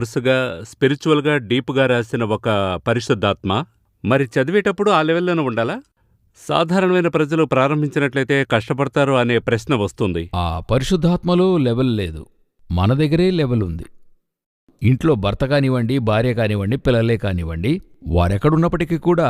వరుసగా స్పిరిచువల్‌గా, డీప్‌గా రాసిన ఒక పరిశుద్ధాత్మ. మరి చదివేటప్పుడు ఆ లెవెల్‌లోనే ఉండాలా? సాధారణమైన ప్రజలు ప్రారంభించినట్లయితే కష్టపడతారు అనే ప్రశ్న వస్తుంది. ఆ పరిశుద్ధాత్మలో లెవెల్ లేదు. మన దగ్గరే లెవెల్ ఉంది. ఇంట్లో భర్త కానివ్వండి, భార్య కానివ్వండి, పిల్లలే కానివ్వండి, వారెక్కడున్నప్పటికీ కూడా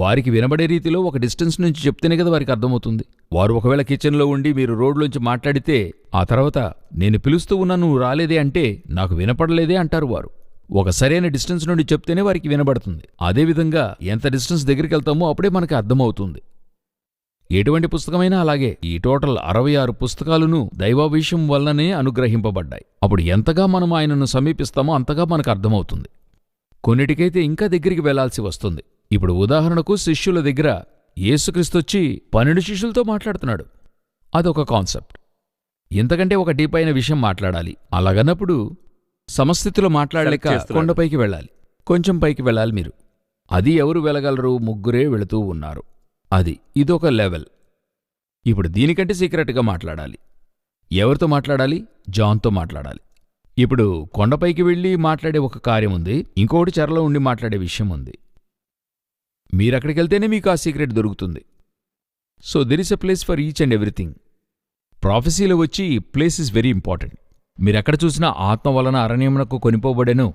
వారికి వినబడే రీతిలో ఒక డిస్టెన్స్ నుంచి చెప్తేనే కదా వారికి అర్థమవుతుంది. వారు ఒకవేళ కిచెన్లో ఉండి మీరు రోడ్లోంచి మాట్లాడితే ఆ తర్వాత నేను పిలుస్తూ ఉన్నా నువ్వు రాలేదే అంటే నాకు వినపడలేదే అంటారు వారు. ఒక సరైన డిస్టెన్స్ నుండి చెప్తేనే వారికి వినబడుతుంది. అదేవిధంగా ఎంత డిస్టెన్స్ దగ్గరికెళ్తామో అప్పుడే మనకి అర్థమవుతుంది. ఎటువంటి పుస్తకమైనా అలాగే. ఈ టోటల్ 66 పుస్తకాలును దైవావేశం వల్లనే అనుగ్రహింపబడ్డాయి. అప్పుడు ఎంతగా మనం ఆయనను సమీపిస్తామో అంతగా మనకు అర్థమవుతుంది. కొన్నిటికైతే ఇంకా దగ్గరికి వెళ్లాల్సి వస్తుంది. ఇప్పుడు ఉదాహరణకు శిష్యుల దగ్గర యేసుక్రీస్తొచ్చి 12 శిష్యులతో మాట్లాడుతున్నాడు. అదొక కాన్సెప్ట్. ఇంతకంటే ఒక డీపైన విషయం మాట్లాడాలి. అలాగన్నప్పుడు సమస్థితిలో మాట్లాడలేక కొండపైకి వెళ్ళాలి. కొంచెం పైకి వెళ్ళాలి మీరు. అది ఎవరు వెళ్ళగలరు? ముగ్గురే వెళుతూ ఉన్నారు. ఇదొక లెవెల్. ఇప్పుడు దీనికంటే సీక్రెట్గా మాట్లాడాలి. ఎవరితో మాట్లాడాలి? జాన్తో మాట్లాడాలి. ఇప్పుడు కొండపైకి వెళ్ళి మాట్లాడే ఒక కార్యం ఉంది, ఇంకోటి చెరలో ఉండి మాట్లాడే విషయం ఉంది. మీరక్కడికెళ్తేనే మీకు ఆ సీక్రెట్ దొరుకుతుంది. So there is a place for each and everything. ప్రాఫెసీలో వచ్చి ప్లేస్ ఇస్ వెరీ ఇంపార్టెంట్. మీరెక్కడ చూసినా ఆత్మ వలన అరణ్యమునకు కొనిపోబడెను,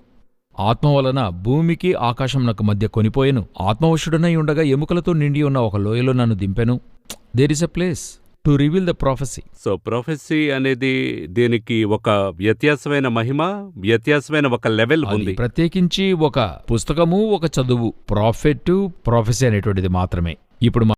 ఆత్మ వలన భూమికి ఆకాశమునకు మధ్య కొనిపోయెను, ఆత్మవశుడనై ఉండగా ఎముకలతో నిండి ఉన్న ఒక లోయలో నన్ను దింపెను. There is a place to reveal the prophecy. So prophecy అనేది దీనికి ఒక వ్యత్యాసమైన మహిమ, వ్యత్యాసమైన ఒక లెవెల్ ఉంది. ప్రత్యేకించి ఒక పుస్తకము, ఒక చదువు, ప్రాఫెట్, ప్రాఫెసీ అనేటువంటిది మాత్రమే. ఇప్పుడు